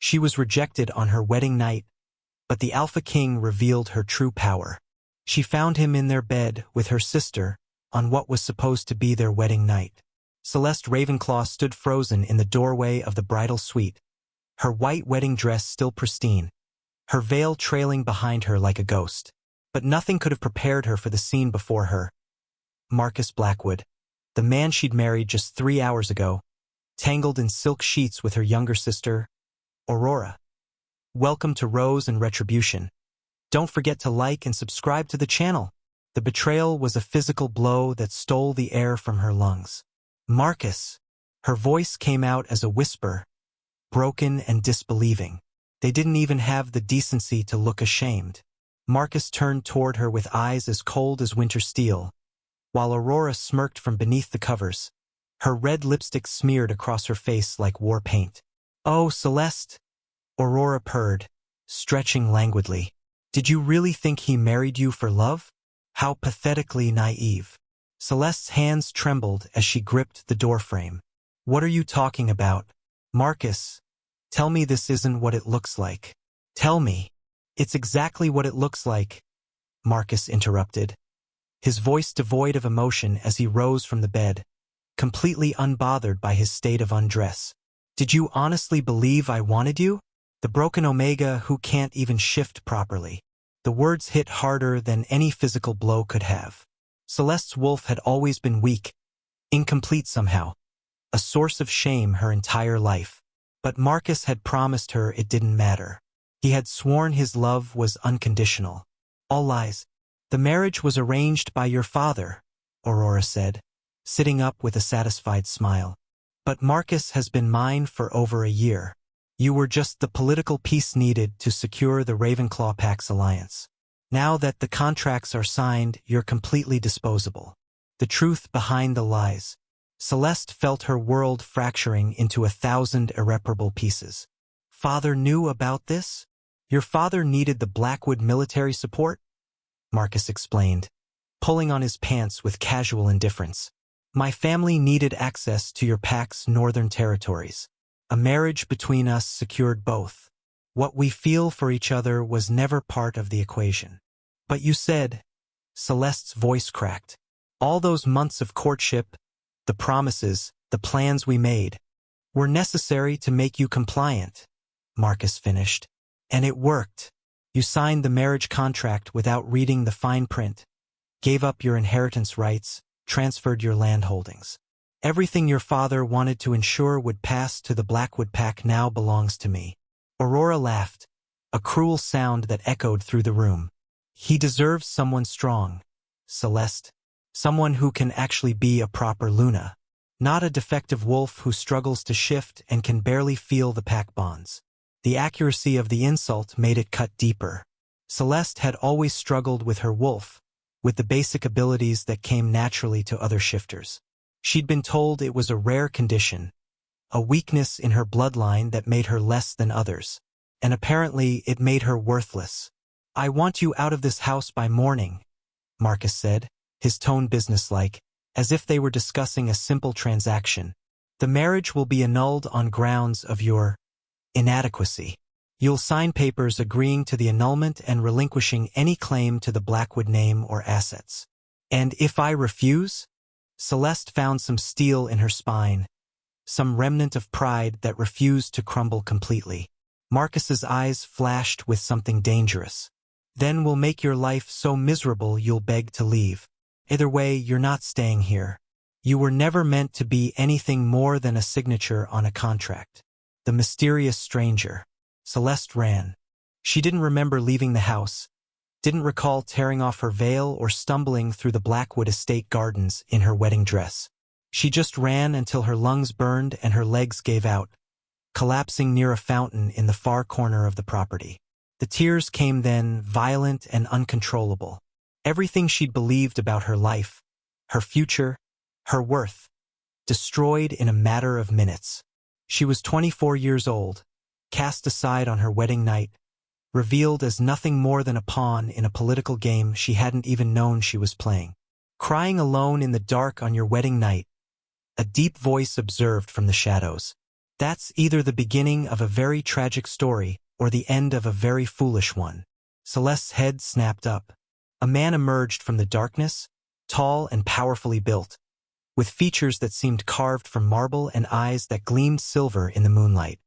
She was rejected on her wedding night, but the Alpha King revealed her true power. She found him in their bed with her sister on what was supposed to be their wedding night. Celeste Ravenclaw stood frozen in the doorway of the bridal suite, her white wedding dress still pristine, her veil trailing behind her like a ghost. But nothing could have prepared her for the scene before her. Marcus Blackwood, the man she'd married just 3 hours ago, tangled in silk sheets with her younger sister, Aurora. Welcome to Rose and Retribution. Don't forget to like and subscribe to the channel. The betrayal was a physical blow that stole the air from her lungs. Marcus. Her voice came out as a whisper, broken and disbelieving. They didn't even have the decency to look ashamed. Marcus turned toward her with eyes as cold as winter steel, while Aurora smirked from beneath the covers, her red lipstick smeared across her face like war paint. "Oh, Celeste," Aurora purred, stretching languidly. "Did you really think he married you for love? How pathetically naive." Celeste's hands trembled as she gripped the doorframe. "What are you talking about? Marcus, tell me this isn't what it looks like. Tell me." "It's exactly what it looks like," Marcus interrupted, his voice devoid of emotion as he rose from the bed, completely unbothered by his state of undress. "Did you honestly believe I wanted you? The broken Omega who can't even shift properly." The words hit harder than any physical blow could have. Celeste's wolf had always been weak, incomplete somehow, a source of shame her entire life. But Marcus had promised her it didn't matter. He had sworn his love was unconditional. "All lies. The marriage was arranged by your father," Aurora said, sitting up with a satisfied smile. "But Marcus has been mine for over a year. You were just the political piece needed to secure the Ravenclaw Pack's alliance. Now that the contracts are signed, you're completely disposable." The truth behind the lies. Celeste felt her world fracturing into 1,000 irreparable pieces. "Father knew about this? Your father needed the Blackwood military support?" Marcus explained, pulling on his pants with casual indifference. "My family needed access to your pack's northern territories. A marriage between us secured both. What we feel for each other was never part of the equation." "But you said," Celeste's voice cracked, "all those months of courtship, the promises, the plans we made, were necessary to make you compliant," Marcus finished. "And it worked. You signed the marriage contract without reading the fine print, gave up your inheritance rights, transferred your land holdings. Everything your father wanted to ensure would pass to the Blackwood Pack now belongs to me." Aurora laughed, a cruel sound that echoed through the room. "He deserves someone strong, Celeste. Someone who can actually be a proper Luna, not a defective wolf who struggles to shift and can barely feel the pack bonds." The accuracy of the insult made it cut deeper. Celeste had always struggled with her wolf, with the basic abilities that came naturally to other shifters. She'd been told it was a rare condition, a weakness in her bloodline that made her less than others, and apparently it made her worthless. "I want you out of this house by morning," Marcus said, his tone businesslike, as if they were discussing a simple transaction. "The marriage will be annulled on grounds of your inadequacy. You'll sign papers agreeing to the annulment and relinquishing any claim to the Blackwood name or assets." "And if I refuse?" Celeste found some steel in her spine, some remnant of pride that refused to crumble completely. Marcus's eyes flashed with something dangerous. "Then we'll make your life so miserable you'll beg to leave. Either way, you're not staying here. You were never meant to be anything more than a signature on a contract." The mysterious stranger. Celeste ran. She didn't remember leaving the house, didn't recall tearing off her veil or stumbling through the Blackwood estate gardens in her wedding dress. She just ran until her lungs burned and her legs gave out, collapsing near a fountain in the far corner of the property. The tears came then, violent and uncontrollable. Everything she'd believed about her life, her future, her worth, destroyed in a matter of minutes. She was 24 years old, cast aside on her wedding night, revealed as nothing more than a pawn in a political game she hadn't even known she was playing. "Crying alone in the dark on your wedding night," a deep voice observed from the shadows. That's either the beginning of a very tragic story or the end of a very foolish one. Celeste's head snapped up. A man emerged from the darkness, tall and powerfully built, with features that seemed carved from marble and eyes that gleamed silver in the moonlight.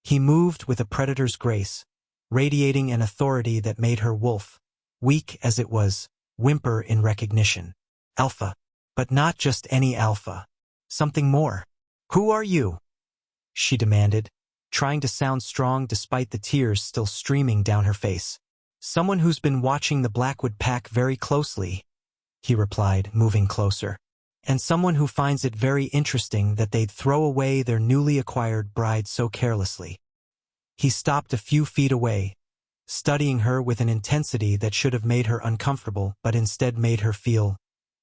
He moved with a predator's grace, radiating an authority that made her wolf, weak as it was, whimper in recognition. Alpha. But not just any alpha. Something more. Who are you? She demanded, trying to sound strong despite the tears still streaming down her face. Someone who's been watching the Blackwood pack very closely, he replied, moving closer. And someone who finds it very interesting that they'd throw away their newly acquired bride so carelessly. He stopped a few feet away, studying her with an intensity that should have made her uncomfortable but instead made her feel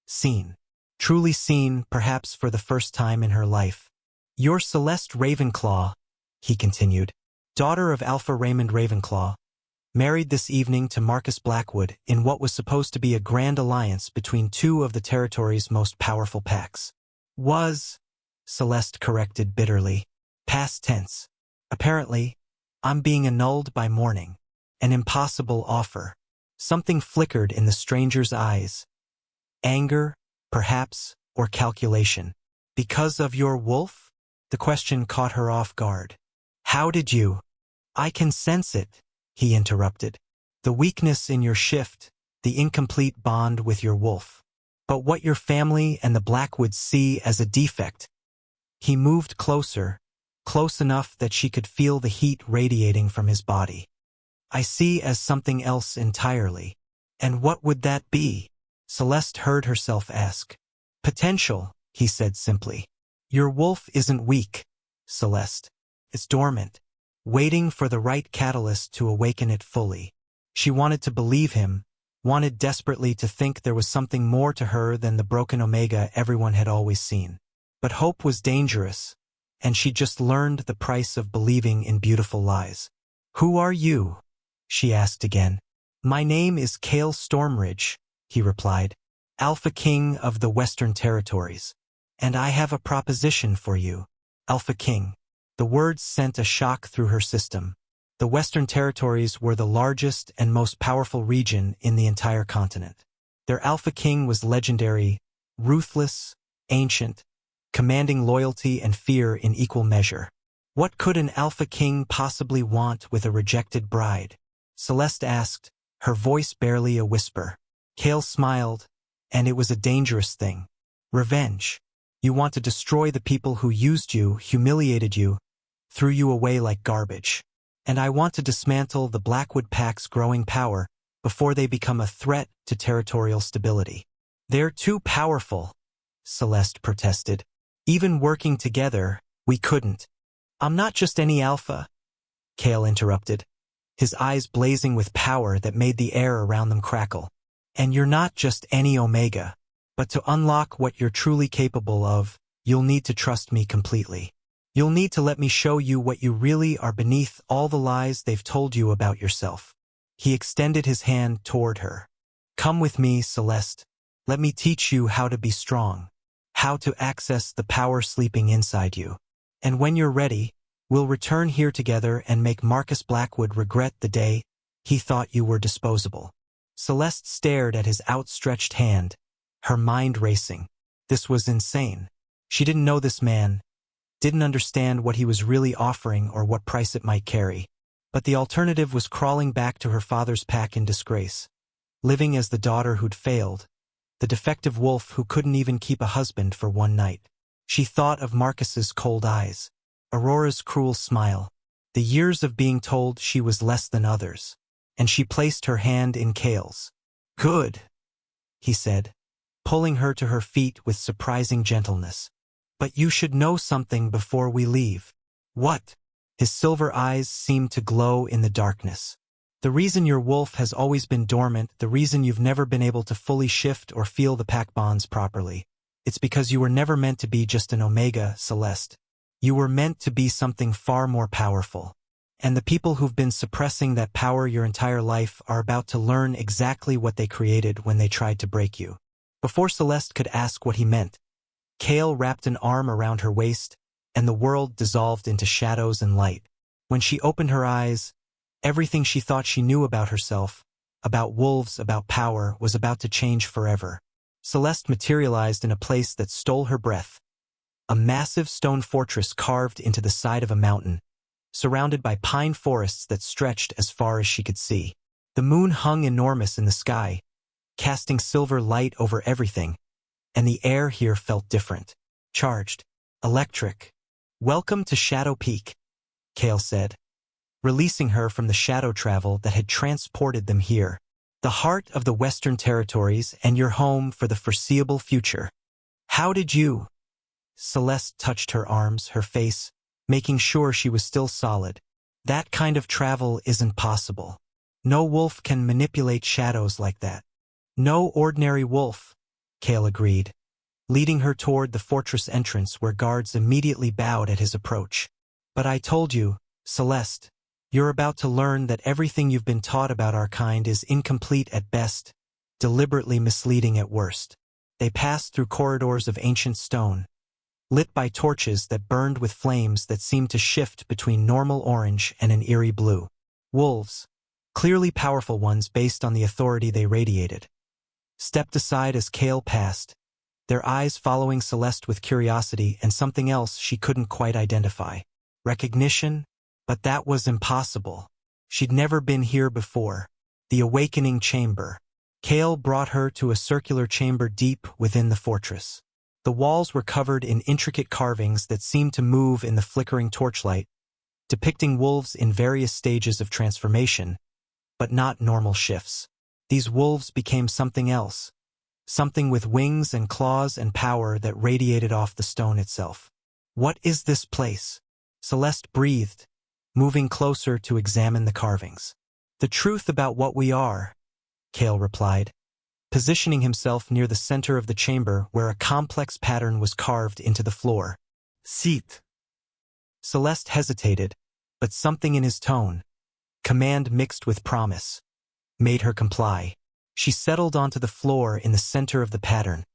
seen. Truly seen, perhaps for the first time in her life. You're Celeste Ravenclaw, he continued, daughter of Alpha Raymond Ravenclaw, married this evening to Marcus Blackwood in what was supposed to be a grand alliance between two of the territory's most powerful packs. Was, Celeste corrected bitterly. Past tense. Apparently, I'm being annulled by morning. An impossible offer. Something flickered in the stranger's eyes. Anger, perhaps, or calculation. Because of your wolf? The question caught her off guard. How did you? I can sense it, he interrupted. The weakness in your shift, the incomplete bond with your wolf. But what your family and the Blackwoods see as a defect. He moved closer, close enough that she could feel the heat radiating from his body. I see as something else entirely. And what would that be? Celeste heard herself ask. Potential, he said simply. Your wolf isn't weak, Celeste. It's dormant, waiting for the right catalyst to awaken it fully. She wanted to believe him, wanted desperately to think there was something more to her than the broken Omega everyone had always seen. But hope was dangerous, and she just learned the price of believing in beautiful lies. Who are you? She asked again. My name is Cale Stormridge, he replied, Alpha King of the Western Territories. And I have a proposition for you. Alpha King. The words sent a shock through her system. The Western Territories were the largest and most powerful region in the entire continent. Their Alpha King was legendary, ruthless, ancient, commanding loyalty and fear in equal measure. What could an Alpha King possibly want with a rejected bride? Celeste asked, her voice barely a whisper. Cale smiled, and it was a dangerous thing. Revenge. You want to destroy the people who used you, humiliated you, threw you away like garbage. And I want to dismantle the Blackwood Pack's growing power before they become a threat to territorial stability. They're too powerful, Celeste protested. Even working together, we couldn't. I'm not just any alpha, Cale interrupted, his eyes blazing with power that made the air around them crackle. And you're not just any Omega. But to unlock what you're truly capable of, you'll need to trust me completely. You'll need to let me show you what you really are beneath all the lies they've told you about yourself. He extended his hand toward her. Come with me, Celeste. Let me teach you how to be strong, how to access the power sleeping inside you. And when you're ready, we'll return here together and make Marcus Blackwood regret the day he thought you were disposable. Celeste stared at his outstretched hand, her mind racing. This was insane. She didn't know this man, didn't understand what he was really offering or what price it might carry. But the alternative was crawling back to her father's pack in disgrace, living as the daughter who'd failed, the defective wolf who couldn't even keep a husband for one night. She thought of Marcus's cold eyes, Aurora's cruel smile, the years of being told she was less than others, and she placed her hand in Cale's. Good, he said, pulling her to her feet with surprising gentleness. But you should know something before we leave. What? His silver eyes seemed to glow in the darkness. The reason your wolf has always been dormant, the reason you've never been able to fully shift or feel the pack bonds properly, it's because you were never meant to be just an Omega, Celeste. You were meant to be something far more powerful. And the people who've been suppressing that power your entire life are about to learn exactly what they created when they tried to break you. Before Celeste could ask what he meant, Cale wrapped an arm around her waist and the world dissolved into shadows and light. When she opened her eyes, everything she thought she knew about herself, about wolves, about power, was about to change forever. Celeste materialized in a place that stole her breath. A massive stone fortress carved into the side of a mountain, surrounded by pine forests that stretched as far as she could see. The moon hung enormous in the sky, casting silver light over everything, and the air here felt different. Charged. Electric. "Welcome to Shadow Peak," Kale said, releasing her from the shadow travel that had transported them here. "The heart of the Western Territories and your home for the foreseeable future." "How did you?" Celeste touched her arms, her face, making sure she was still solid. "That kind of travel isn't possible. No wolf can manipulate shadows like that." "No ordinary wolf," Kale agreed, leading her toward the fortress entrance where guards immediately bowed at his approach. "But I told you, Celeste, you're about to learn that everything you've been taught about our kind is incomplete at best, deliberately misleading at worst." They passed through corridors of ancient stone, lit by torches that burned with flames that seemed to shift between normal orange and an eerie blue. Wolves, clearly powerful ones based on the authority they radiated, stepped aside as Kale passed, their eyes following Celeste with curiosity and something else she couldn't quite identify. Recognition? But that was impossible. She'd never been here before. The awakening chamber. Kale brought her to a circular chamber deep within the fortress. The walls were covered in intricate carvings that seemed to move in the flickering torchlight, depicting wolves in various stages of transformation, but not normal shifts. These wolves became something else, something with wings and claws and power that radiated off the stone itself. "What is this place?" Celeste breathed, moving closer to examine the carvings. "The truth about what we are," Kale replied, positioning himself near the center of the chamber where a complex pattern was carved into the floor. "Sit." Celeste hesitated, but something in his tone, command mixed with promise, made her comply. She settled onto the floor in the center of the pattern,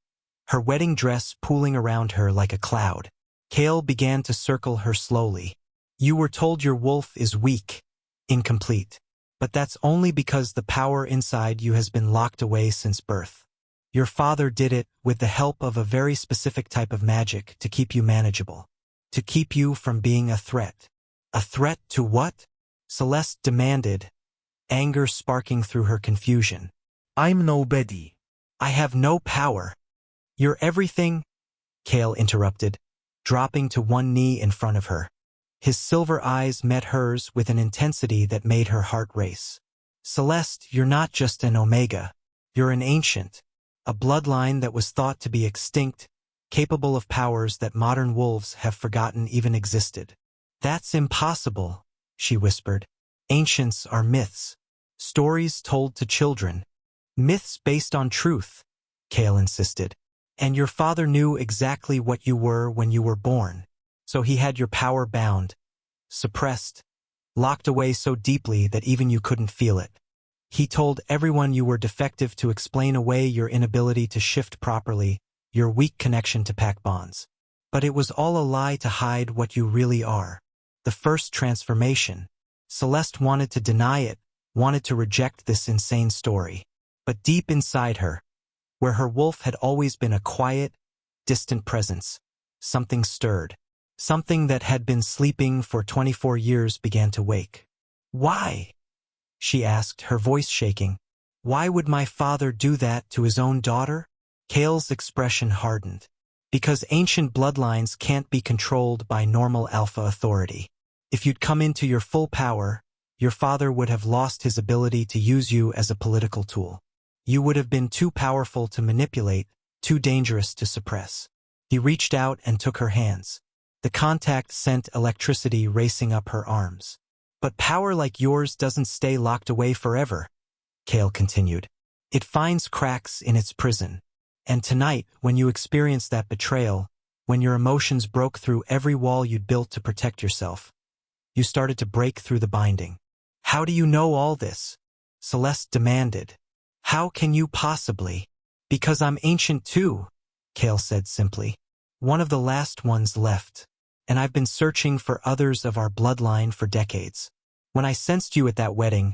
her wedding dress pooling around her like a cloud. Kale began to circle her slowly. "You were told your wolf is weak, incomplete. But that's only because the power inside you has been locked away since birth. Your father did it with the help of a very specific type of magic to keep you manageable, to keep you from being a threat." "A threat to what?" Celeste demanded, anger sparking through her confusion. "I'm nobody. I have no power." "You're everything," Kale interrupted, dropping to one knee in front of her. His silver eyes met hers with an intensity that made her heart race. "Celeste, you're not just an Omega. You're an ancient, a bloodline that was thought to be extinct, capable of powers that modern wolves have forgotten even existed." "That's impossible," she whispered. "Ancients are myths, stories told to children. Myths based on truth," Kale insisted. "And your father knew exactly what you were when you were born. So he had your power bound, suppressed, locked away so deeply that even you couldn't feel it. He told everyone you were defective to explain away your inability to shift properly, your weak connection to pack bonds. But it was all a lie to hide what you really are. The first transformation." Celeste wanted to deny it, wanted to reject this insane story. But deep inside her, where her wolf had always been a quiet, distant presence, something stirred. Something that had been sleeping for 24 years began to wake. "Why?" she asked, her voice shaking. "Why would my father do that to his own daughter?" Kale's expression hardened. "Because ancient bloodlines can't be controlled by normal alpha authority. If you'd come into your full power, your father would have lost his ability to use you as a political tool. You would have been too powerful to manipulate, too dangerous to suppress." He reached out and took her hands. The contact sent electricity racing up her arms. "But power like yours doesn't stay locked away forever," Kale continued. "It finds cracks in its prison. And tonight, when you experienced that betrayal, when your emotions broke through every wall you'd built to protect yourself, you started to break through the binding." "How do you know all this?" Celeste demanded. "How can you possibly?" "Because I'm ancient too," Kale said simply. "One of the last ones left. and I've been searching for others of our bloodline for decades. When I sensed you at that wedding,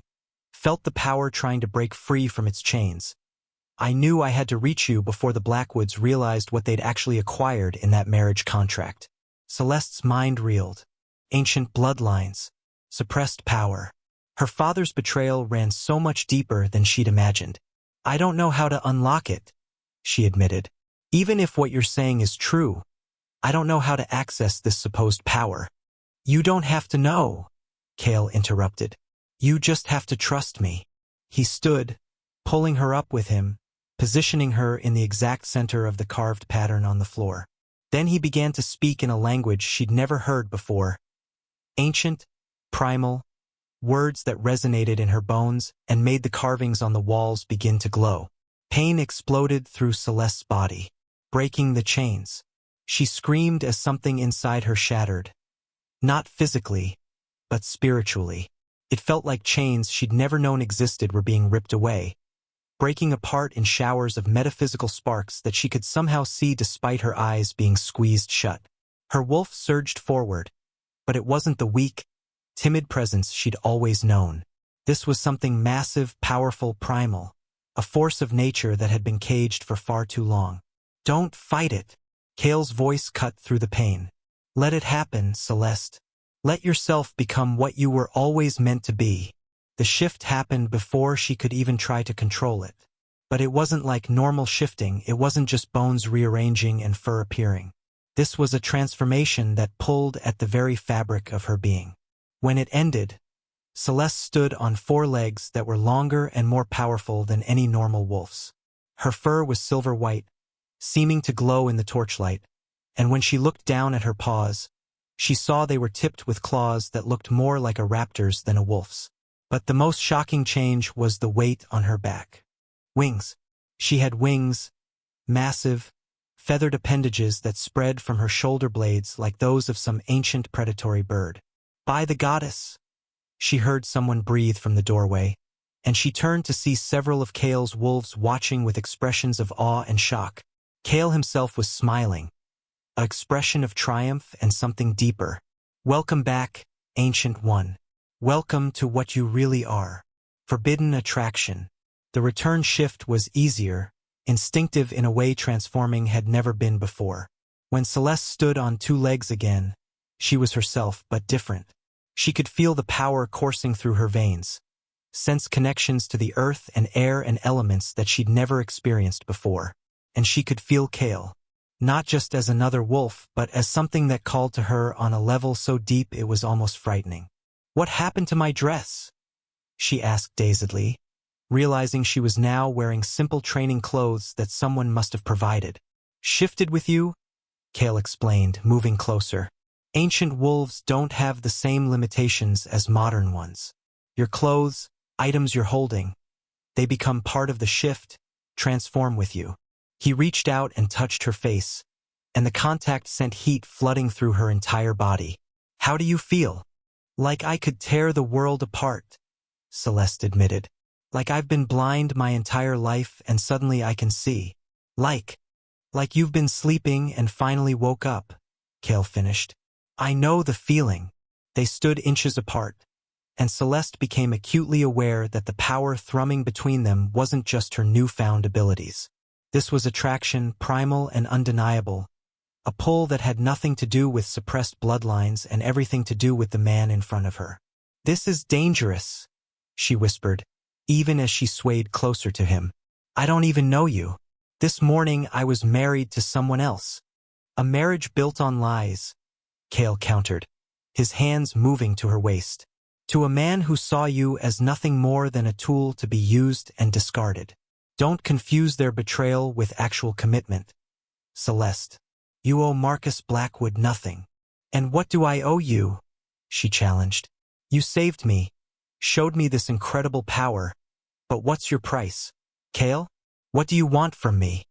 felt the power trying to break free from its chains, I knew I had to reach you before the Blackwoods realized what they'd actually acquired in that marriage contract. Celeste's mind reeled. Ancient bloodlines. Suppressed power. Her father's betrayal ran so much deeper than she'd imagined. I don't know how to unlock it, she admitted. Even if what you're saying is true, I don't know how to access this supposed power. You don't have to know, Kale interrupted. You just have to trust me. He stood, pulling her up with him, positioning her in the exact center of the carved pattern on the floor. Then he began to speak in a language she'd never heard before. Ancient, primal, words that resonated in her bones and made the carvings on the walls begin to glow. Pain exploded through Celeste's body, breaking the chains. She screamed as something inside her shattered. Not physically, but spiritually. It felt like chains she'd never known existed were being ripped away, breaking apart in showers of metaphysical sparks that she could somehow see despite her eyes being squeezed shut. Her wolf surged forward, but it wasn't the weak, timid presence she'd always known. This was something massive, powerful, primal, a force of nature that had been caged for far too long. Don't fight it. Kale's voice cut through the pain. Let it happen, Celeste. Let yourself become what you were always meant to be. The shift happened before she could even try to control it. But it wasn't like normal shifting, it wasn't just bones rearranging and fur appearing. This was a transformation that pulled at the very fabric of her being. When it ended, Celeste stood on 4 legs that were longer and more powerful than any normal wolf's. Her fur was silver white, seeming to glow in the torchlight, and when she looked down at her paws, she saw they were tipped with claws that looked more like a raptor's than a wolf's. But the most shocking change was the weight on her back. Wings. She had wings, massive, feathered appendages that spread from her shoulder blades like those of some ancient predatory bird. By the goddess! She heard someone breathe from the doorway, and she turned to see several of Kale's wolves watching with expressions of awe and shock. Kale himself was smiling, an expression of triumph and something deeper. Welcome back, Ancient One. Welcome to what you really are. Forbidden attraction. The return shift was easier, instinctive in a way transforming had never been before. When Celeste stood on 2 legs again, she was herself but different. She could feel the power coursing through her veins, sense connections to the earth and air and elements that she'd never experienced before. And she could feel Kale, not just as another wolf, but as something that called to her on a level so deep it was almost frightening. What happened to my dress? She asked dazedly, realizing she was now wearing simple training clothes that someone must have provided. Shifted with you? Kale explained, moving closer. Ancient wolves don't have the same limitations as modern ones. Your clothes, items you're holding, they become part of the shift, transform with you. He reached out and touched her face, and the contact sent heat flooding through her entire body. How do you feel? Like I could tear the world apart, Celeste admitted. Like I've been blind my entire life and suddenly I can see. Like you've been sleeping and finally woke up, Kale finished. I know the feeling. They stood inches apart, and Celeste became acutely aware that the power thrumming between them wasn't just her newfound abilities. This was attraction, primal and undeniable, a pull that had nothing to do with suppressed bloodlines and everything to do with the man in front of her. This is dangerous, she whispered, even as she swayed closer to him. I don't even know you. This morning I was married to someone else. A marriage built on lies, Kale countered, his hands moving to her waist. To a man who saw you as nothing more than a tool to be used and discarded. Don't confuse their betrayal with actual commitment. Celeste, you owe Marcus Blackwood nothing. And what do I owe you? She challenged. You saved me, showed me this incredible power, but what's your price? Kale? What do you want from me?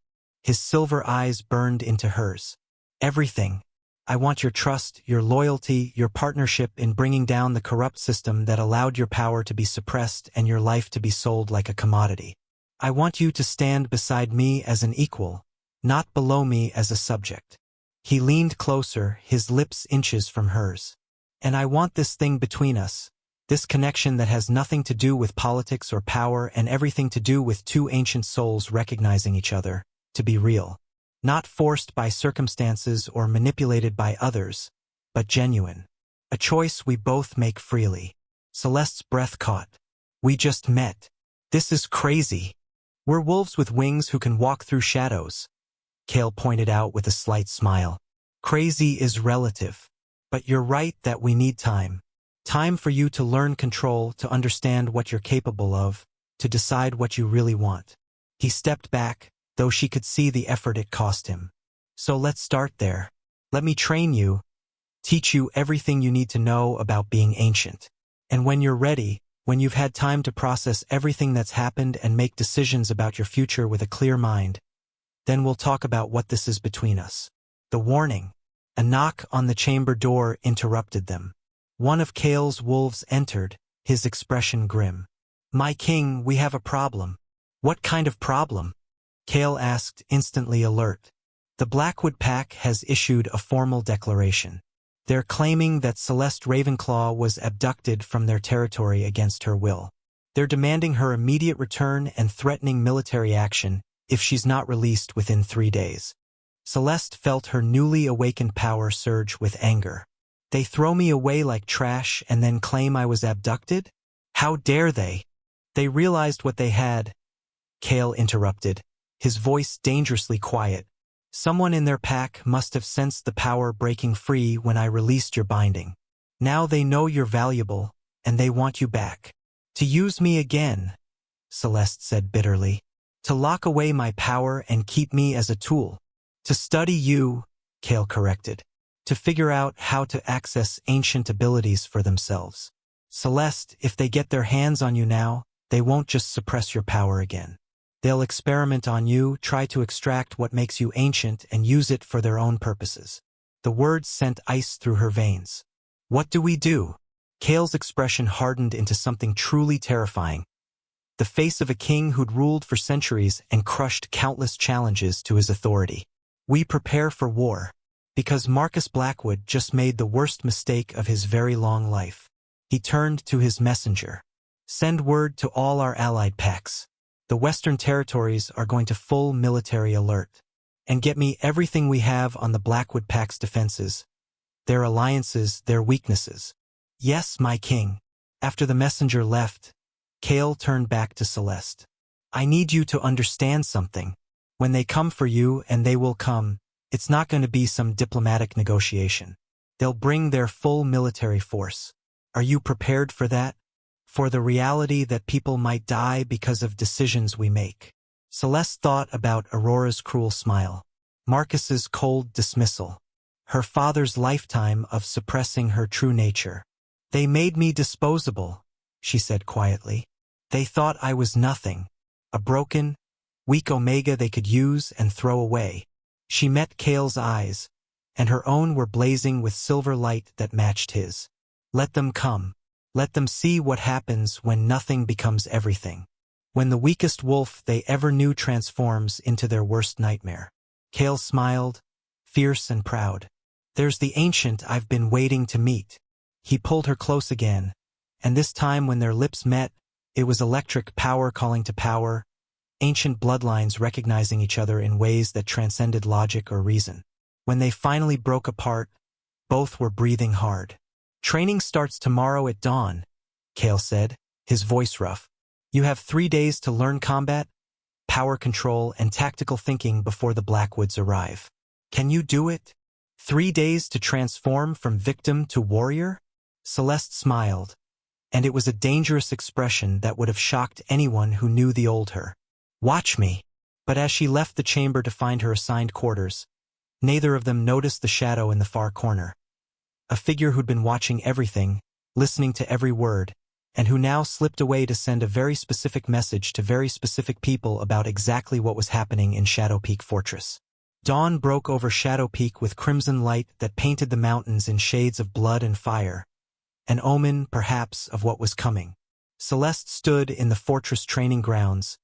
His silver eyes burned into hers. Everything. I want your trust, your loyalty, your partnership in bringing down the corrupt system that allowed your power to be suppressed and your life to be sold like a commodity. I want you to stand beside me as an equal, not below me as a subject. He leaned closer, his lips inches from hers. And I want this thing between us, this connection that has nothing to do with politics or power and everything to do with two ancient souls recognizing each other, to be real. Not forced by circumstances or manipulated by others, but genuine. A choice we both make freely. Celeste's breath caught. We just met. This is crazy. We're wolves with wings who can walk through shadows. Kale pointed out with a slight smile. Crazy is relative. But you're right that we need time. Time for you to learn control, to understand what you're capable of, to decide what you really want. He stepped back, though she could see the effort it cost him. So let's start there. Let me train you, teach you everything you need to know about being ancient. And when you're ready, when you've had time to process everything that's happened and make decisions about your future with a clear mind, then we'll talk about what this is between us. The warning. A knock on the chamber door interrupted them. One of Kale's wolves entered, his expression grim. My king, we have a problem. What kind of problem? Kale asked, instantly alert. The Blackwood Pack has issued a formal declaration. They're claiming that Celeste Ravenclaw was abducted from their territory against her will. They're demanding her immediate return and threatening military action if she's not released within 3 days. Celeste felt her newly awakened power surge with anger. They throw me away like trash and then claim I was abducted? How dare they? They realized what they had. Kale interrupted, his voice dangerously quiet. Someone in their pack must have sensed the power breaking free when I released your binding. Now they know you're valuable, and they want you back. To use me again, Celeste said bitterly. To lock away my power and keep me as a tool. To study you, Kale corrected. To figure out how to access ancient abilities for themselves. Celeste, if they get their hands on you now, they won't just suppress your power again. They'll experiment on you, try to extract what makes you ancient and use it for their own purposes. The words sent ice through her veins. What do we do? Kale's expression hardened into something truly terrifying. The face of a king who'd ruled for centuries and crushed countless challenges to his authority. We prepare for war. Because Marcus Blackwood just made the worst mistake of his very long life. He turned to his messenger. Send word to all our allied packs. The Western Territories are going to full military alert. And get me everything we have on the Blackwood Pack's defenses. Their alliances, their weaknesses. Yes, my king. After the messenger left, Kale turned back to Celeste. I need you to understand something. When they come for you, and they will come, it's not going to be some diplomatic negotiation. They'll bring their full military force. Are you prepared for that? For the reality that people might die because of decisions we make. Celeste thought about Aurora's cruel smile. Marcus's cold dismissal. Her father's lifetime of suppressing her true nature. They made me disposable, she said quietly. They thought I was nothing. A broken, weak omega they could use and throw away. She met Kale's eyes, and her own were blazing with silver light that matched his. Let them come. Let them see what happens when nothing becomes everything. When the weakest wolf they ever knew transforms into their worst nightmare. Kale smiled, fierce and proud. There's the ancient I've been waiting to meet. He pulled her close again, and this time when their lips met, it was electric power calling to power, ancient bloodlines recognizing each other in ways that transcended logic or reason. When they finally broke apart, both were breathing hard. Training starts tomorrow at dawn, Kale said, his voice rough. You have 3 days to learn combat, power control, and tactical thinking before the Blackwoods arrive. Can you do it? 3 days to transform from victim to warrior? Celeste smiled, and it was a dangerous expression that would have shocked anyone who knew the old her. Watch me. But as she left the chamber to find her assigned quarters, neither of them noticed the shadow in the far corner. A figure who'd been watching everything, listening to every word, and who now slipped away to send a very specific message to very specific people about exactly what was happening in Shadow Peak Fortress. Dawn broke over Shadow Peak with crimson light that painted the mountains in shades of blood and fire, an omen, perhaps, of what was coming. Celeste stood in the fortress training grounds,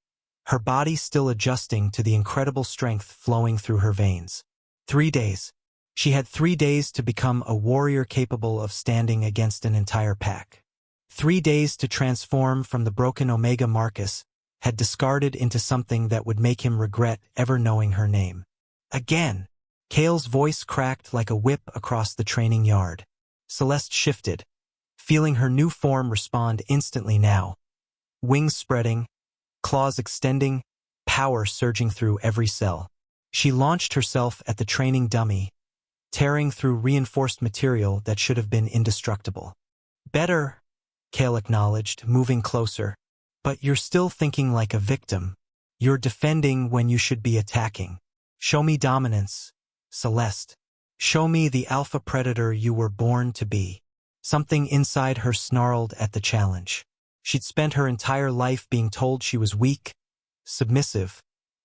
her body still adjusting to the incredible strength flowing through her veins. 3 days. She had 3 days to become a warrior capable of standing against an entire pack. 3 days to transform from the broken Omega Marcus had discarded into something that would make him regret ever knowing her name. Again, Kale's voice cracked like a whip across the training yard. Celeste shifted, feeling her new form respond instantly now. Wings spreading, claws extending, power surging through every cell. She launched herself at the training dummy, tearing through reinforced material that should have been indestructible. Better, Kale acknowledged, moving closer. But you're still thinking like a victim. You're defending when you should be attacking. Show me dominance, Celeste. Show me the alpha predator you were born to be. Something inside her snarled at the challenge. She'd spent her entire life being told she was weak, submissive,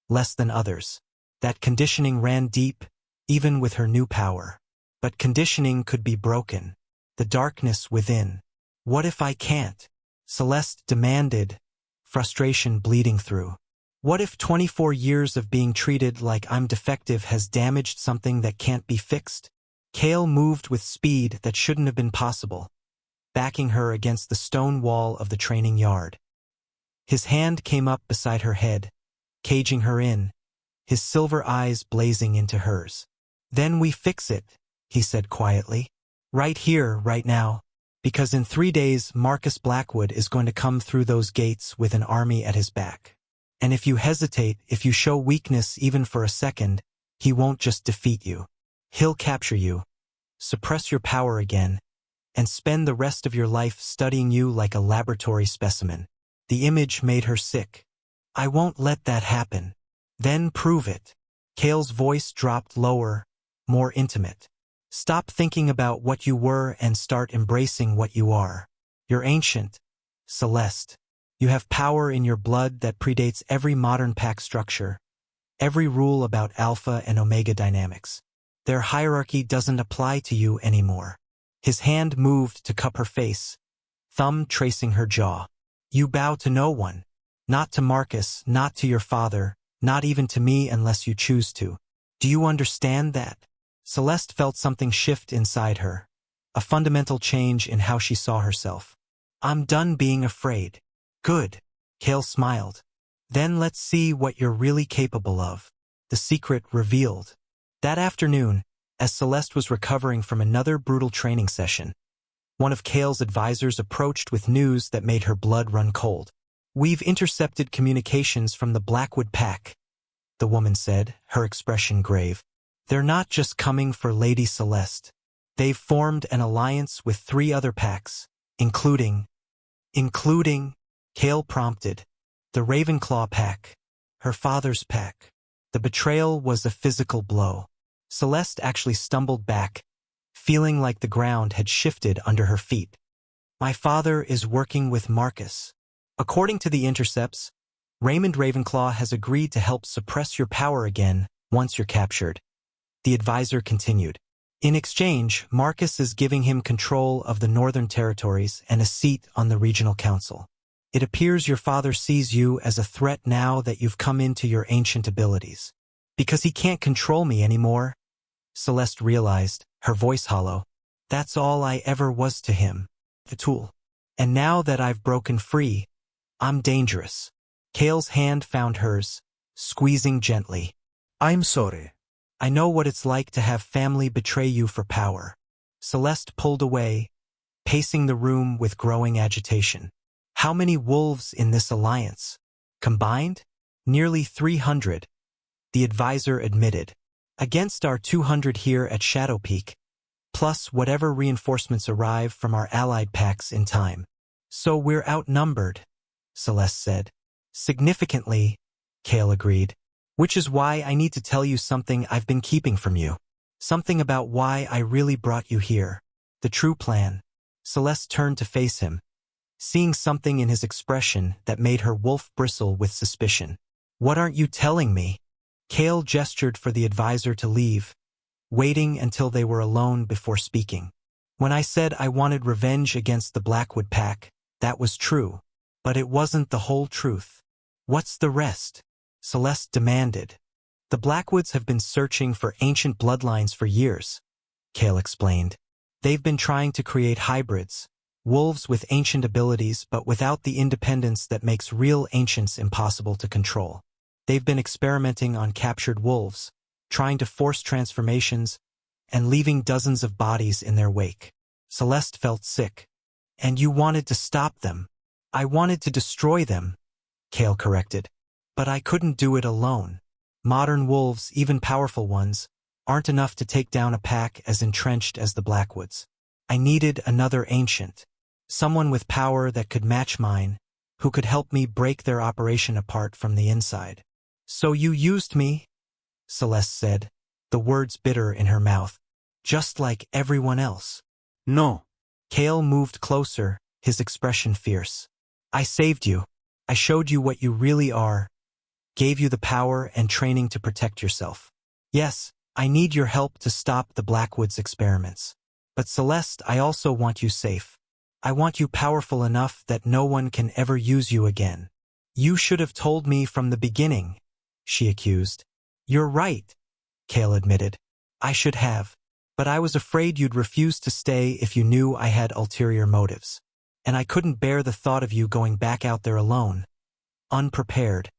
less than others. That conditioning ran deep, even with her new power. But conditioning could be broken. The darkness within. What if I can't? Celeste demanded, frustration bleeding through. What if 24 years of being treated like I'm defective has damaged something that can't be fixed? Kale moved with speed that shouldn't have been possible, backing her against the stone wall of the training yard. His hand came up beside her head, caging her in, his silver eyes blazing into hers. Then we fix it, he said quietly. Right here, right now. Because in 3 days Marcus Blackwood is going to come through those gates with an army at his back. And if you hesitate, if you show weakness even for a second, he won't just defeat you. He'll capture you, suppress your power again, and spend the rest of your life studying you like a laboratory specimen. The image made her sick. I won't let that happen. Then prove it. Kale's voice dropped lower, more intimate. Stop thinking about what you were and start embracing what you are. You're ancient, Celeste. You have power in your blood that predates every modern pack structure, every rule about alpha and omega dynamics. Their hierarchy doesn't apply to you anymore. His hand moved to cup her face, thumb tracing her jaw. You bow to no one. Not to Marcus, not to your father, not even to me unless you choose to. Do you understand that? Celeste felt something shift inside her, a fundamental change in how she saw herself. I'm done being afraid. Good. Kale smiled. Then let's see what you're really capable of. The secret revealed. That afternoon, as Celeste was recovering from another brutal training session, one of Kale's advisors approached with news that made her blood run cold. We've intercepted communications from the Blackwood Pack, the woman said, her expression grave. They're not just coming for Lady Celeste. They've formed an alliance with 3 other packs, including, Kale prompted, the Ravenclaw pack, her father's pack. The betrayal was a physical blow. Celeste actually stumbled back, feeling like the ground had shifted under her feet. My father is working with Marcus. According to the intercepts, Raymond Ravenclaw has agreed to help suppress your power again once you're captured. The advisor continued. In exchange, Marcus is giving him control of the Northern Territories and a seat on the Regional Council. It appears your father sees you as a threat now that you've come into your ancient abilities. Because he can't control me anymore, Celeste realized, her voice hollow. That's all I ever was to him, the tool. And now that I've broken free, I'm dangerous. Kale's hand found hers, squeezing gently. I'm sorry. I know what it's like to have family betray you for power. Celeste pulled away, pacing the room with growing agitation. How many wolves in this alliance? Combined? Nearly 300, the advisor admitted. Against our 200 here at Shadow Peak, plus whatever reinforcements arrive from our allied packs in time. So we're outnumbered, Celeste said. Significantly, Kale agreed. Which is why I need to tell you something I've been keeping from you. Something about why I really brought you here. The true plan. Celeste turned to face him, seeing something in his expression that made her wolf bristle with suspicion. What aren't you telling me? Kale gestured for the advisor to leave, waiting until they were alone before speaking. When I said I wanted revenge against the Blackwood Pack, that was true. But it wasn't the whole truth. What's the rest? Celeste demanded. The Blackwoods have been searching for ancient bloodlines for years, Kale explained. They've been trying to create hybrids, wolves with ancient abilities but without the independence that makes real ancients impossible to control. They've been experimenting on captured wolves, trying to force transformations, and leaving dozens of bodies in their wake. Celeste felt sick. And you wanted to stop them. I wanted to destroy them, Kale corrected. But I couldn't do it alone. Modern wolves, even powerful ones, aren't enough to take down a pack as entrenched as the Blackwoods. I needed another ancient. Someone with power that could match mine, who could help me break their operation apart from the inside. So you used me, Celeste said, the words bitter in her mouth. Just like everyone else. No. Kale moved closer, his expression fierce. I saved you. I showed you what you really are, gave you the power and training to protect yourself. Yes, I need your help to stop the Blackwoods experiments. But Celeste, I also want you safe. I want you powerful enough that no one can ever use you again. You should have told me from the beginning, she accused. You're right, Kale admitted. I should have. But I was afraid you'd refuse to stay if you knew I had ulterior motives. And I couldn't bear the thought of you going back out there alone, unprepared,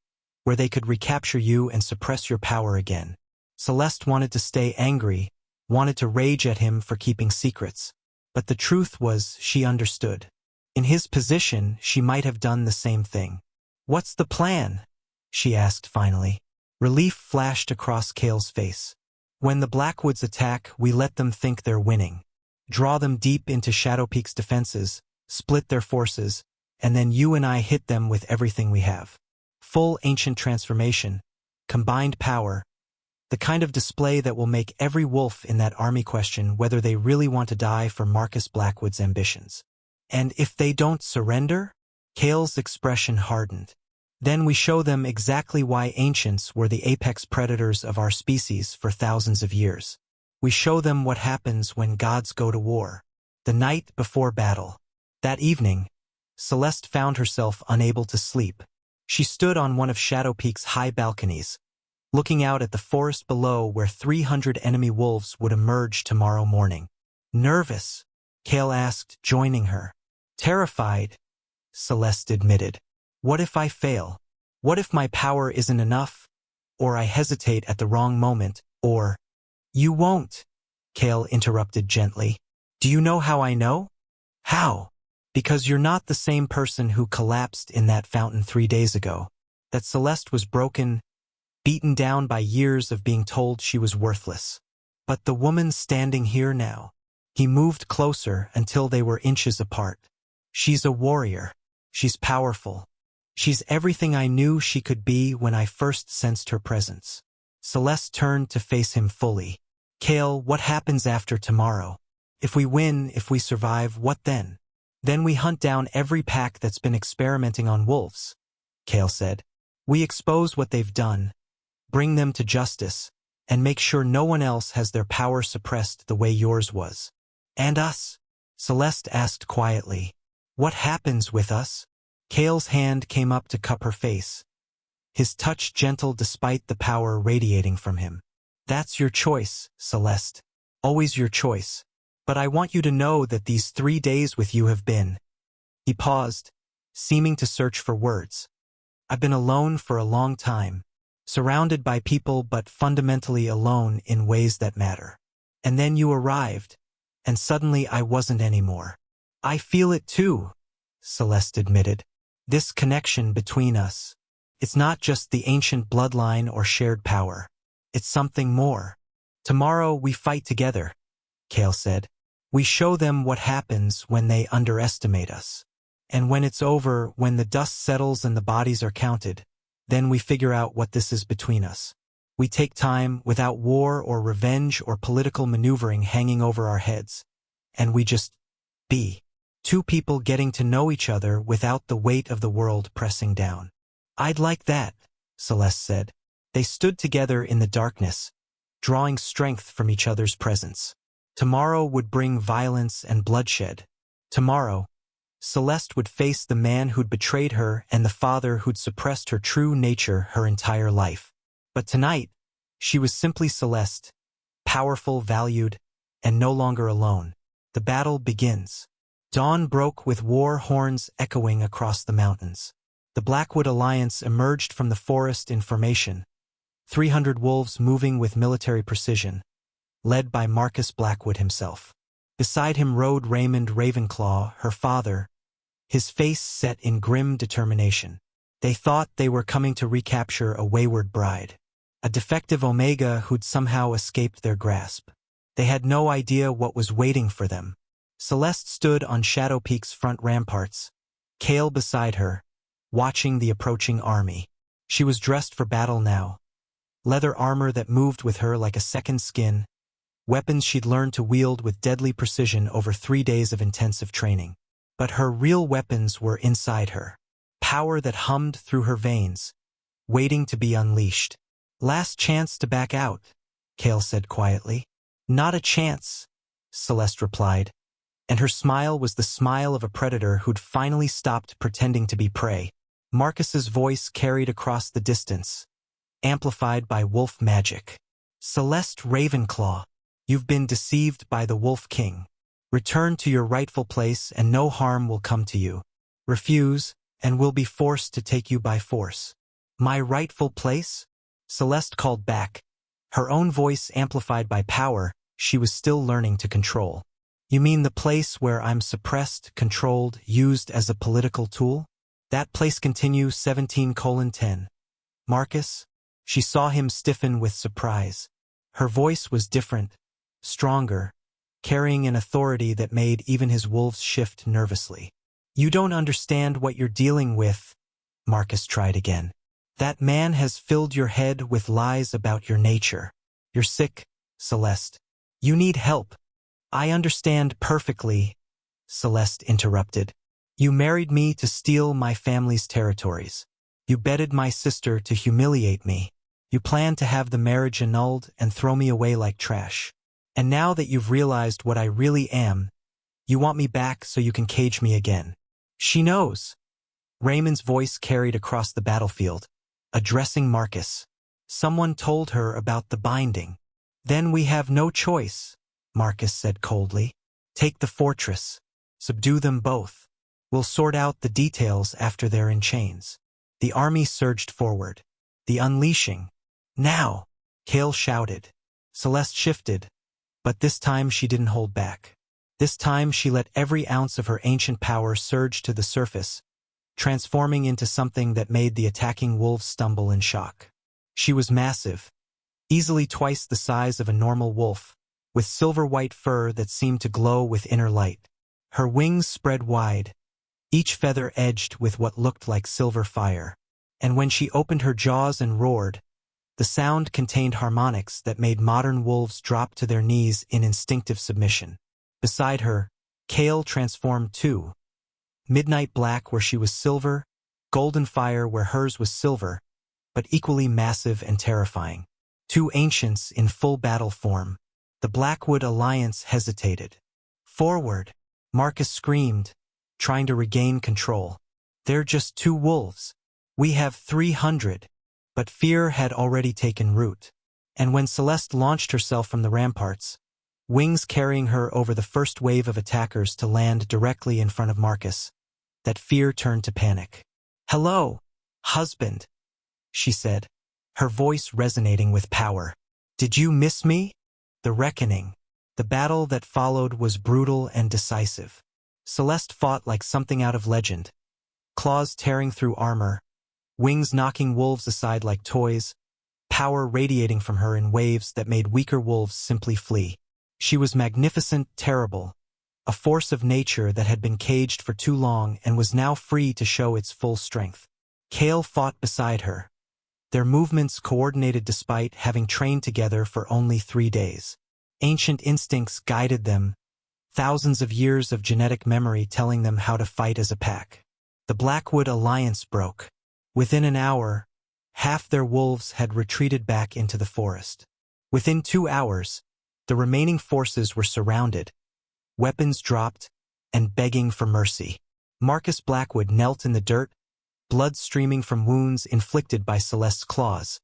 where they could recapture you and suppress your power again. Celeste wanted to stay angry, wanted to rage at him for keeping secrets. But the truth was she understood. In his position, she might have done the same thing. What's the plan? She asked finally. Relief flashed across Kale's face. When the Blackwoods attack, we let them think they're winning. Draw them deep into Shadowpeak's defenses, split their forces, and then you and I hit them with everything we have. Full ancient transformation, combined power, the kind of display that will make every wolf in that army question whether they really want to die for Marcus Blackwood's ambitions. And if they don't surrender? Kale's expression hardened. Then we show them exactly why ancients were the apex predators of our species for thousands of years. We show them what happens when gods go to war. The night before battle. That evening, Celeste found herself unable to sleep. She stood on one of Shadowpeak's high balconies, looking out at the forest below where 300 enemy wolves would emerge tomorrow morning. Nervous, Kale asked, joining her. Terrified, Celeste admitted. What if I fail? What if my power isn't enough? Or I hesitate at the wrong moment? Or... You won't, Kale interrupted gently. Do you know how I know? How? Because you're not the same person who collapsed in that fountain 3 days ago. That Celeste was broken, beaten down by years of being told she was worthless. But the woman standing here now. He moved closer until they were inches apart. She's a warrior. She's powerful. She's everything I knew she could be when I first sensed her presence. Celeste turned to face him fully. Kale, what happens after tomorrow? If we win, if we survive, what then? Then we hunt down every pack that's been experimenting on wolves, Kale said. We expose what they've done, bring them to justice, and make sure no one else has their power suppressed the way yours was. And us? Celeste asked quietly. What happens with us? Kale's hand came up to cup her face, his touch gentle despite the power radiating from him. That's your choice, Celeste. Always your choice. But I want you to know that these 3 days with you have been... He paused, seeming to search for words. I've been alone for a long time, surrounded by people but fundamentally alone in ways that matter. And then you arrived, and suddenly I wasn't anymore. I feel it too, Celeste admitted. This connection between us. It's not just the ancient bloodline or shared power. It's something more. Tomorrow we fight together, Kale said. We show them what happens when they underestimate us. And when it's over, when the dust settles and the bodies are counted, then we figure out what this is between us. We take time without war or revenge or political maneuvering hanging over our heads. And we just be. Two people getting to know each other without the weight of the world pressing down. I'd like that, Celeste said. They stood together in the darkness, drawing strength from each other's presence. Tomorrow would bring violence and bloodshed. Tomorrow, Celeste would face the man who'd betrayed her and the father who'd suppressed her true nature her entire life. But tonight, She was simply Celeste, powerful, valued, and no longer alone. The battle begins. Dawn broke with war horns echoing across the mountains. The Blackwood Alliance emerged from the forest in formation, 300 wolves moving with military precision, led by Marcus Blackwood himself. Beside him rode Raymond Ravenclaw, her father, his face set in grim determination. They thought they were coming to recapture a wayward bride, a defective Omega who'd somehow escaped their grasp. They had no idea what was waiting for them. Celeste stood on Shadow Peak's front ramparts, Cale beside her, watching the approaching army. She was dressed for battle now. Leather armor that moved with her like a second skin, weapons she'd learned to wield with deadly precision over 3 days of intensive training. But her real weapons were inside her, power that hummed through her veins, waiting to be unleashed. "Last chance to back out," Cale said quietly. "Not a chance," Celeste replied, and her smile was the smile of a predator who'd finally stopped pretending to be prey. Marcus's voice carried across the distance, amplified by wolf magic. "Celeste Ravenclaw, you've been deceived by the Wolf King. Return to your rightful place and no harm will come to you. Refuse, and we'll be forced to take you by force." "My rightful place?" Celeste called back, her own voice amplified by power she was still learning to control. "You mean the place where I'm suppressed, controlled, used as a political tool? That place continue 17:10. Marcus?" She saw him stiffen with surprise. Her voice was different, stronger, carrying an authority that made even his wolves shift nervously. "You don't understand what you're dealing with," Marcus tried again. "That man has filled your head with lies about your nature. You're sick, Celeste. You need help." "I understand perfectly," Celeste interrupted. "You married me to steal my family's territories. You bedded my sister to humiliate me. You planned to have the marriage annulled and throw me away like trash. And now that you've realized what I really am, you want me back so you can cage me again." "She knows." Raymond's voice carried across the battlefield, addressing Marcus. "Someone told her about the binding." "Then we have no choice," Marcus said coldly. "Take the fortress. Subdue them both. We'll sort out the details after they're in chains." The army surged forward. The unleashing. "Now!" Cale shouted. Celeste shifted, but this time she didn't hold back. This time she let every ounce of her ancient power surge to the surface, transforming into something that made the attacking wolves stumble in shock. She was massive, easily twice the size of a normal wolf, with silver-white fur that seemed to glow with inner light. Her wings spread wide, each feather edged with what looked like silver fire. And when she opened her jaws and roared, the sound contained harmonics that made modern wolves drop to their knees in instinctive submission. Beside her, Cale transformed too. Midnight black where she was silver, golden fire where hers was silver, but equally massive and terrifying. Two ancients in full battle form. The Blackwood Alliance hesitated. "Forward!" Marcus screamed, trying to regain control. "They're just 2 wolves. We have 300. But fear had already taken root. And when Celeste launched herself from the ramparts, wings carrying her over the first wave of attackers to land directly in front of Marcus, that fear turned to panic. "Hello, husband," she said, her voice resonating with power. "Did you miss me?" The reckoning. The battle that followed was brutal and decisive. Celeste fought like something out of legend, claws tearing through armor, wings knocking wolves aside like toys, power radiating from her in waves that made weaker wolves simply flee. She was magnificent, terrible, a force of nature that had been caged for too long and was now free to show its full strength. Cale fought beside her, their movements coordinated despite having trained together for only 3 days. Ancient instincts guided them, thousands of years of genetic memory telling them how to fight as a pack. The Blackwood Alliance broke. Within an hour, half their wolves had retreated back into the forest. Within 2 hours, the remaining forces were surrounded, weapons dropped, and begging for mercy. Marcus Blackwood knelt in the dirt, blood streaming from wounds inflicted by Celeste's claws.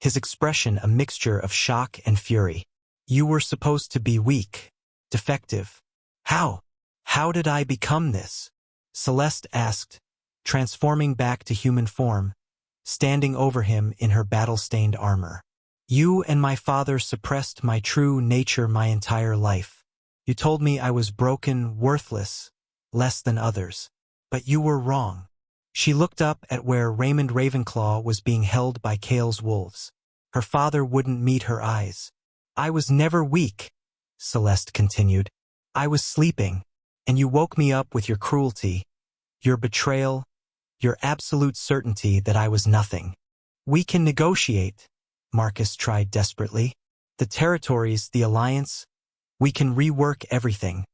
his expression a mixture of shock and fury. You were supposed to be weak, defective. How? How did I become this? Celeste asked, transforming back to human form, standing over him in her battle-stained armor. You and my father suppressed my true nature my entire life. You told me I was broken, worthless, less than others. But you were wrong. She looked up at where Raymond Ravenclaw was being held by Cale's wolves. Her father wouldn't meet her eyes. I was never weak, Celeste continued. I was sleeping, and you woke me up with your cruelty, your betrayal, your absolute certainty that I was nothing. We can negotiate, Marcus tried desperately. The territories, the alliance, we can rework everything.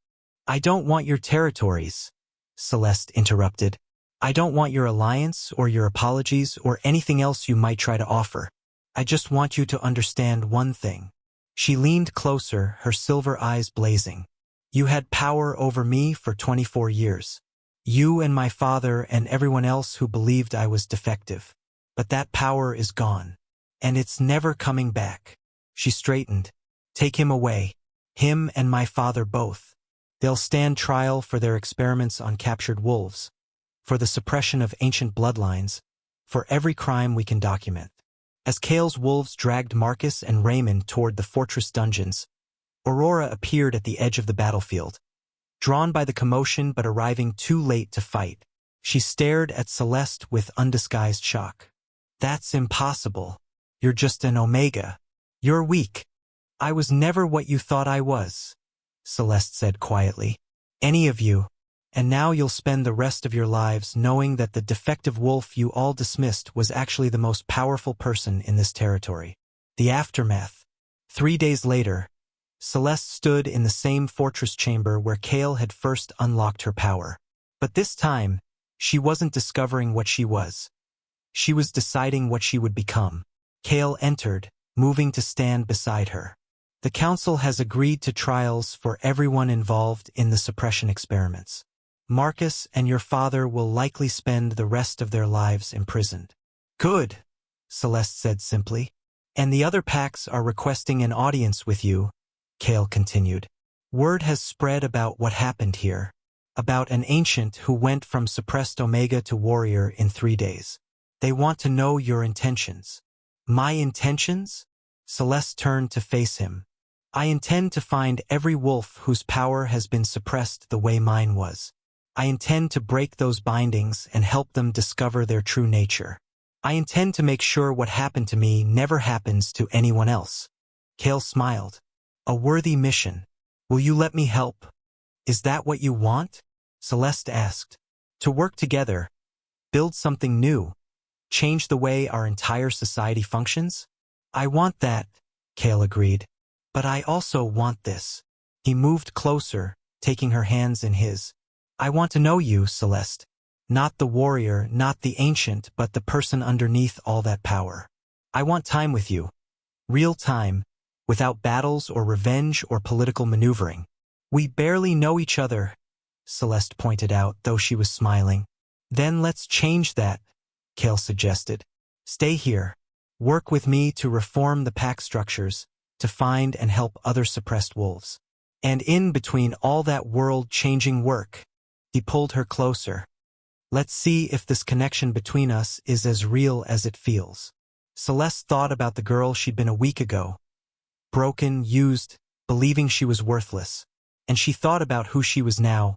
I don't want your territories, Celeste interrupted. I don't want your alliance or your apologies or anything else you might try to offer. I just want you to understand one thing. She leaned closer, her silver eyes blazing. You had power over me for 24 years. You and my father and everyone else who believed I was defective. But that power is gone. And it's never coming back. She straightened. Take him away. Him and my father both. They'll stand trial for their experiments on captured wolves, for the suppression of ancient bloodlines, for every crime we can document. As Cale's wolves dragged Marcus and Raymond toward the fortress dungeons, Aurora appeared at the edge of the battlefield. Drawn by the commotion but arriving too late to fight, she stared at Celeste with undisguised shock. That's impossible. You're just an Omega. You're weak. I was never what you thought I was, Celeste said quietly. Any of you. And now you'll spend the rest of your lives knowing that the defective wolf you all dismissed was actually the most powerful person in this territory. The aftermath. 3 days later, Celeste stood in the same fortress chamber where Cale had first unlocked her power. But this time, she wasn't discovering what she was. She was deciding what she would become. Cale entered, moving to stand beside her. The council has agreed to trials for everyone involved in the suppression experiments. Marcus and your father will likely spend the rest of their lives imprisoned. Good, Celeste said simply. And the other packs are requesting an audience with you, Cale continued. Word has spread about what happened here, about an ancient who went from suppressed Omega to warrior in 3 days. They want to know your intentions. My intentions? Celeste turned to face him. I intend to find every wolf whose power has been suppressed the way mine was. I intend to break those bindings and help them discover their true nature. I intend to make sure what happened to me never happens to anyone else. Cale smiled. A worthy mission. Will you let me help? Is that what you want? Celeste asked. To work together, build something new, change the way our entire society functions? I want that, Cale agreed. But I also want this. He moved closer, taking her hands in his. I want to know you, Celeste. Not the warrior, not the ancient, but the person underneath all that power. I want time with you. Real time, without battles or revenge or political maneuvering. We barely know each other, Celeste pointed out, though she was smiling. Then let's change that, Cale suggested. Stay here. Work with me to reform the pack structures, to find and help other suppressed wolves. And in between all that world-changing work, he pulled her closer. Let's see if this connection between us is as real as it feels. Celeste thought about the girl she'd been a week ago. Broken, used, believing she was worthless. And she thought about who she was now.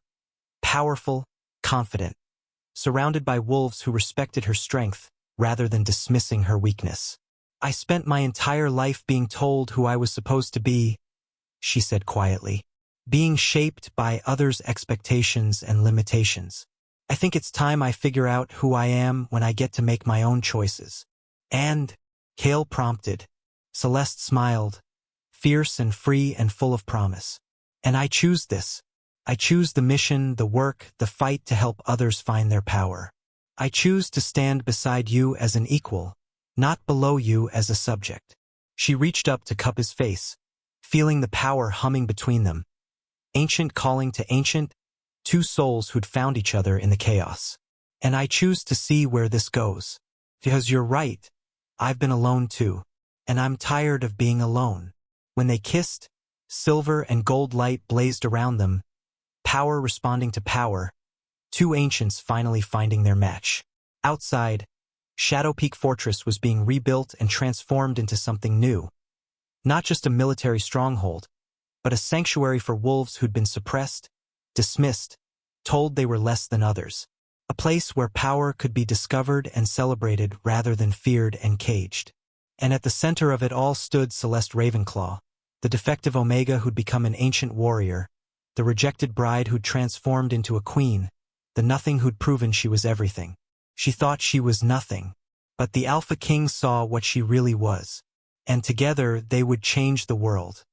Powerful, confident. Surrounded by wolves who respected her strength, rather than dismissing her weakness. I spent my entire life being told who I was supposed to be, she said quietly. Being shaped by others' expectations and limitations. I think it's time I figure out who I am when I get to make my own choices. And, Cale prompted. Celeste smiled, fierce and free and full of promise. And I choose this. I choose the mission, the work, the fight to help others find their power. I choose to stand beside you as an equal, not below you as a subject. She reached up to cup his face, feeling the power humming between them. Ancient calling to ancient, two souls who'd found each other in the chaos. And I choose to see where this goes. Because you're right, I've been alone too. and I'm tired of being alone. When they kissed, silver and gold light blazed around them, power responding to power, two ancients finally finding their match. Outside, Shadow Peak Fortress was being rebuilt and transformed into something new. Not just a military stronghold, but a sanctuary for wolves who'd been suppressed, dismissed, told they were less than others. A place where power could be discovered and celebrated rather than feared and caged. And at the center of it all stood Celeste Ravenclaw, the defective Omega who'd become an ancient warrior, the rejected bride who'd transformed into a queen, the nothing who'd proven she was everything. She thought she was nothing, but the Alpha King saw what she really was, and together they would change the world.